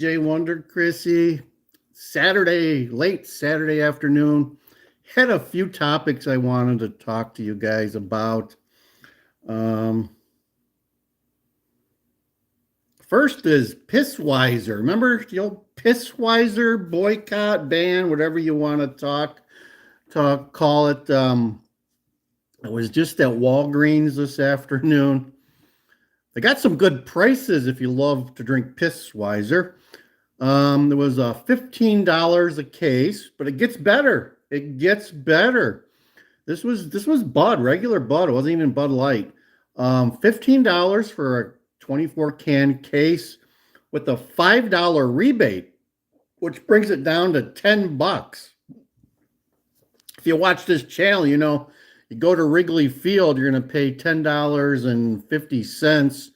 Jay Wonder, Chrissy. Late Saturday afternoon. Had a few topics I wanted to talk to you guys about. Um, First is Pissweiser. Remember the old Pissweiser boycott, ban, whatever you want to call it. I was just at Walgreens this afternoon. They got some good prices if you love to drink Pissweiser. There was $15 a case, but it gets better. It gets better. This was Bud, regular Bud. It wasn't even Bud Light. $15 for a 24 can case with a $5 rebate, which brings it down to $10. If you watch this channel, you know you go to Wrigley Field, you're going to pay $10.50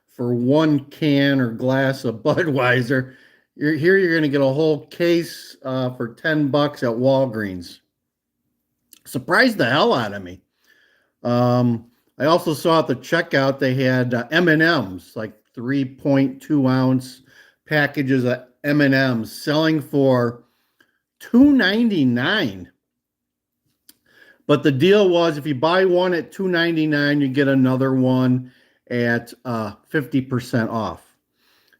for one can or glass of Budweiser. You're going to get a whole case for $10 at Walgreens. Surprised the hell out of me. I also saw at the checkout they had M&Ms, like 3.2 ounce packages of M&Ms selling for $2.99. But the deal was if you buy one at $2.99, you get another one at 50% off.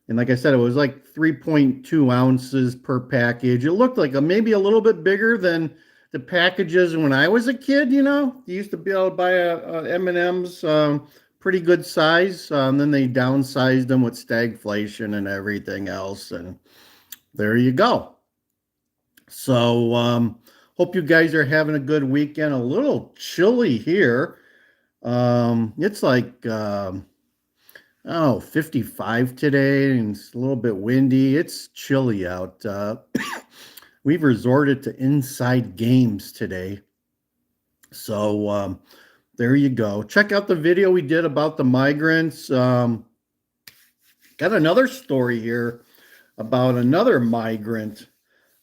And like I said, it was like 3.2 ounces per package. It looked like maybe a little bit bigger than the packages when I was a kid. You used to be able to buy M&Ms, pretty good size. Then they downsized them with stagflation and everything else. And there you go. So hope you guys are having a good weekend. A little chilly here. It's like 55 today, and it's a little bit windy. It's chilly out. We've resorted to inside games today. So there you go. Check out the video we did about the migrants. Got another story here about another migrant.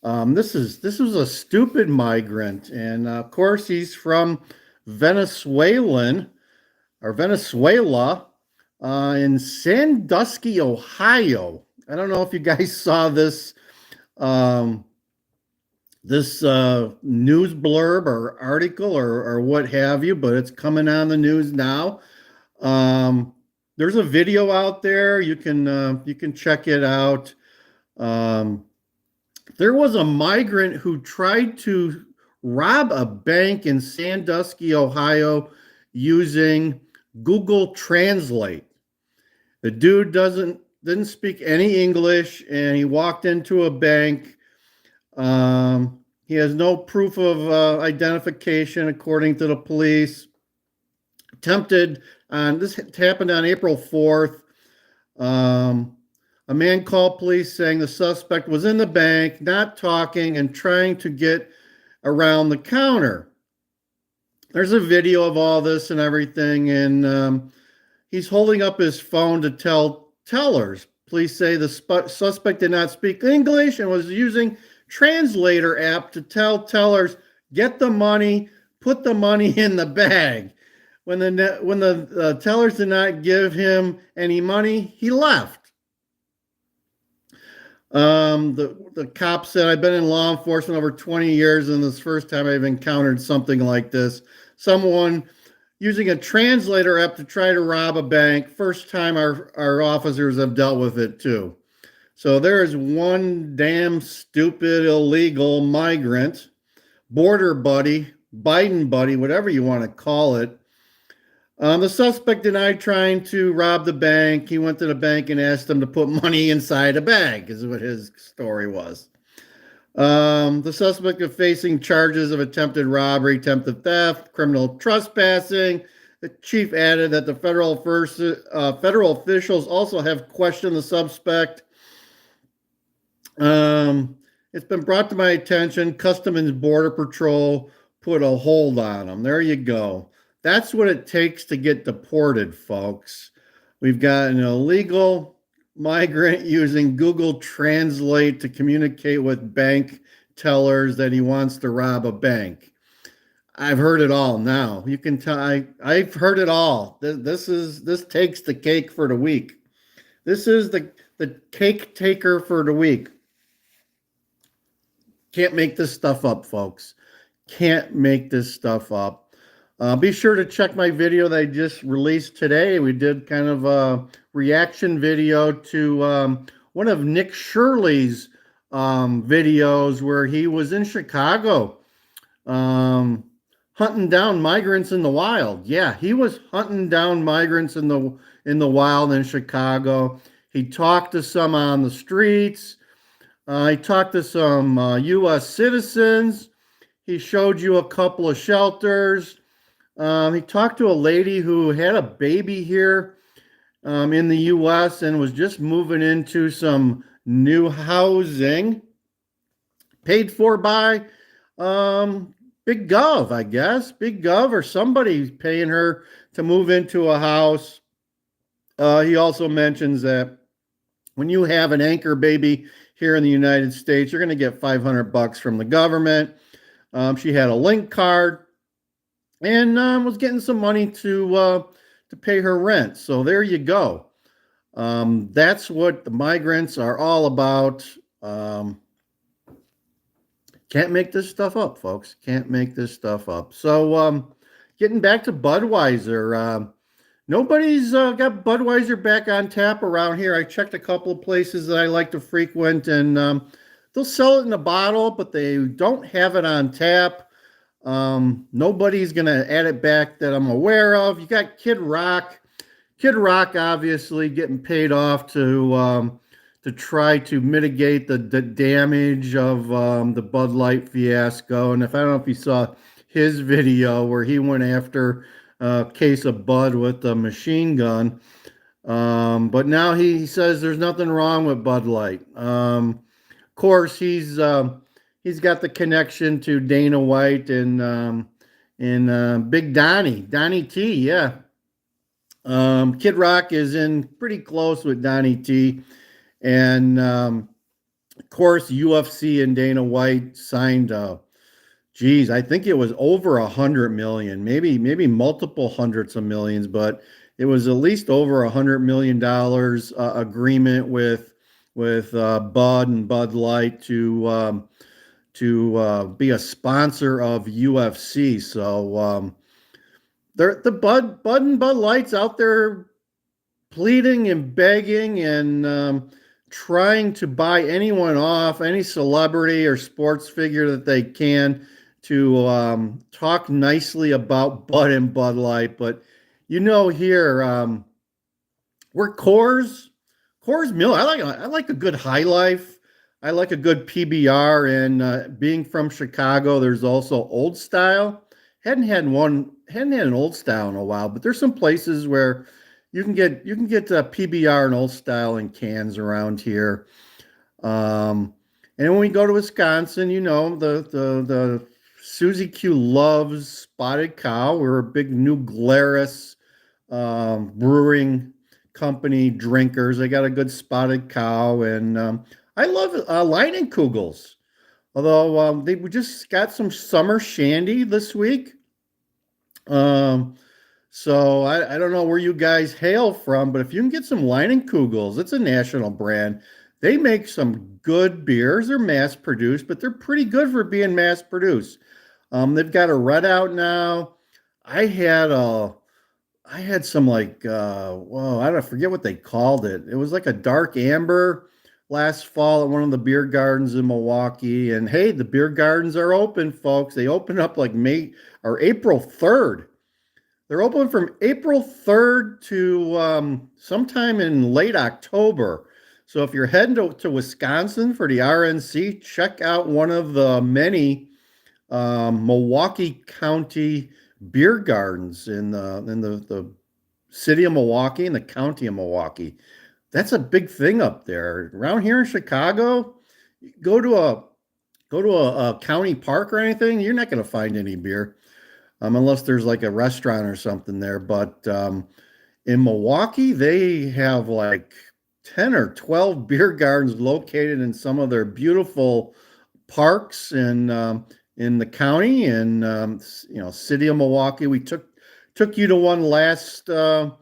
This was a stupid migrant, and of course he's from Venezuela in Sandusky, Ohio. I don't know if you guys saw this news blurb or article or what have you, but it's coming on the news now. There's a video out there. You can check it out. There was a migrant who tried to rob a bank in Sandusky, Ohio, using Google Translate. The dude didn't speak any English, and he walked into a bank. He has no proof of identification, according to the police. This happened on April 4th. A man called police saying the suspect was in the bank, not talking, and trying to get around the counter. There's a video of all this and everything, and he's holding up his phone to tell tellers. Police say the suspect did not speak English and was using Translator App to tell tellers, get the money, put the money in the bag. When the tellers did not give him any money, he left. The cop said, I've been in law enforcement over 20 years, and this is the first time I've encountered something like this. Someone using a translator app to try to rob a bank. First time our officers have dealt with it too. So there is one damn stupid illegal migrant, border buddy, Biden buddy, whatever you want to call it. The suspect denied trying to rob the bank. He went to the bank and asked them to put money inside a bag, is what his story was. The suspect is facing charges of attempted robbery, attempted theft, criminal trespassing. The chief added that the federal officials also have questioned the suspect. It's been brought to my attention, Customs and Border Patrol put a hold on him. There you go. That's what it takes to get deported, folks. We've got an illegal migrant using Google Translate to communicate with bank tellers that he wants to rob a bank. I've heard it all now. You can tell I've heard it all. This takes the cake for the week. This is the cake taker for the week. Can't make this stuff up, folks. Can't make this stuff up. Be sure to check my video that I just released today. We did kind of a reaction video to one of Nick Shirley's videos where he was in Chicago hunting down migrants in the wild. Yeah, he was hunting down migrants in the wild in Chicago. He talked to some on the streets. He talked to some U.S. citizens. He showed you a couple of shelters. He talked to a lady who had a baby here in the U.S. and was just moving into some new housing paid for by Big Gov, I guess. Big Gov or somebody's paying her to move into a house. He also mentions that when you have an anchor baby here in the United States, you're going to get $500 from the government. She had a link card and was getting some money to pay her rent. So there you go. That's what the migrants are all about. Can't make this stuff up, folks. Can't make this stuff up. So getting back to Budweiser. Nobody's got Budweiser back on tap around here. I checked a couple of places that I like to frequent, and they'll sell it in a bottle, but they don't have it on tap. Nobody's going to add it back that I'm aware of. You got Kid Rock. Kid Rock obviously getting paid off to try to mitigate the damage of the Bud Light fiasco. And I don't know if you saw his video where he went after case of Bud with a machine gun. But now he says there's nothing wrong with Bud Light. Of course, he's got the connection to Dana White and Big Donnie T. Yeah. Kid Rock is in pretty close with Donnie T. And of course, UFC and Dana White signed I think it was over 100 million, maybe multiple hundreds of millions, but it was at least over $100 million agreement with Bud and Bud Light to be a sponsor of UFC. So the Bud and Bud Light's out there pleading and begging and trying to buy anyone off, any celebrity or sports figure that they can, to talk nicely about Bud and Bud Light. But here we're Coors Miller. I like a good High Life. I like a good PBR. And being from Chicago, there's also Old Style. Hadn't had an Old Style in a while, but there's some places where you can get PBR and Old Style in cans around here. And when we go to Wisconsin, the Susie-Q loves Spotted Cow. We're a big New Glarus brewing company drinkers. They got a good Spotted Cow, and I love Leinenkugels. Although they just got some summer shandy this week. So I don't know where you guys hail from, but if you can get some Leinenkugels, it's a national brand. They make some good beers. They're mass produced, but they're pretty good for being mass produced. They've got a red out now. I had some I don't forget what they called it. It was like a dark amber last fall at one of the beer gardens in Milwaukee. And hey, the beer gardens are open, folks. They open up like April 3rd. They're open from April 3rd to sometime in late October. So if you're heading to Wisconsin for the RNC, check out one of the many Milwaukee County beer gardens in the city of Milwaukee and the county of Milwaukee. That's a big thing up there. Around here in Chicago, go to a county park or anything, you're not going to find any beer. Unless there's like a restaurant or something there. But in Milwaukee, they have like 10 or 12 beer gardens located in some of their beautiful parks in the county and city of Milwaukee. We took you to one last fall.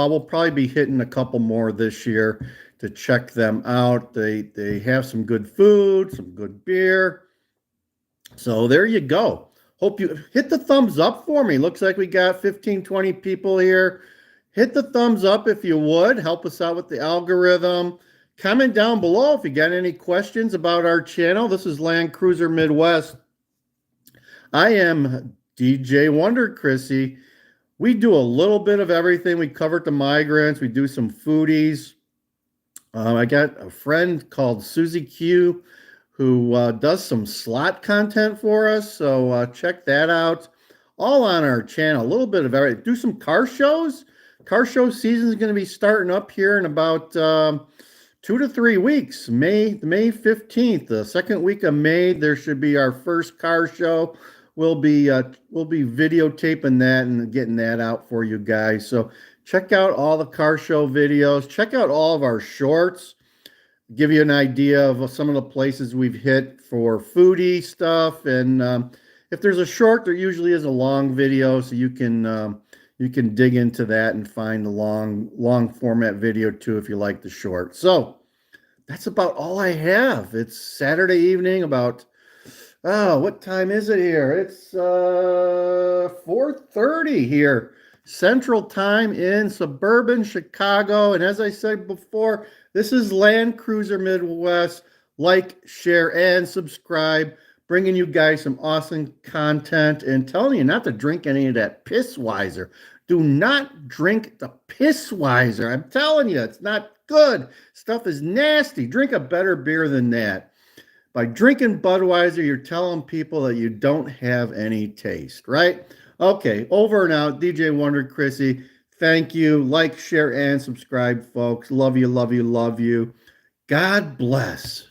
We'll probably be hitting a couple more this year. to check them out. They have some good food, some good beer. So there you go. Hope you hit the thumbs up for me. Looks like we got 15, 20 people here. Hit the thumbs up if you would. Help us out with the algorithm. Comment down below if you got any questions about our channel. This is Land Cruiser Midwest. I am DJ Wonder Chrissy. We do a little bit of everything. We cover the migrants. We do some foodies. I got a friend called Susie-q who does some slot content for us. So check that out. All on our channel. A little bit of everything. Do some car shows. Car show season is going to be starting up here in about 2 to 3 weeks. May 15th, the second week of May, there should be our first car show. We'll be videotaping that and getting that out for you guys. So check out all the car show videos. Check out all of our shorts. Give you an idea of some of the places we've hit for foodie stuff. And if there's a short, there usually is a long video, so you can dig into that and find the long format video too if you like the short. So that's about all I have. It's Saturday evening, about what time is it here? It's 4:30 here, Central Time in suburban Chicago. And as I said before, this is Land Cruiser Midwest. Like, share, and subscribe. Bringing you guys some awesome content and telling you not to drink any of that Pissweiser. Do not drink the Pissweiser. I'm telling you, it's not good. Stuff is nasty. Drink a better beer than that. By drinking Budweiser, you're telling people that you don't have any taste, right? Okay, over and out. DJ Wonder Chrissy. Thank you. Like, share, and subscribe, folks. Love you, love you, love you. God bless.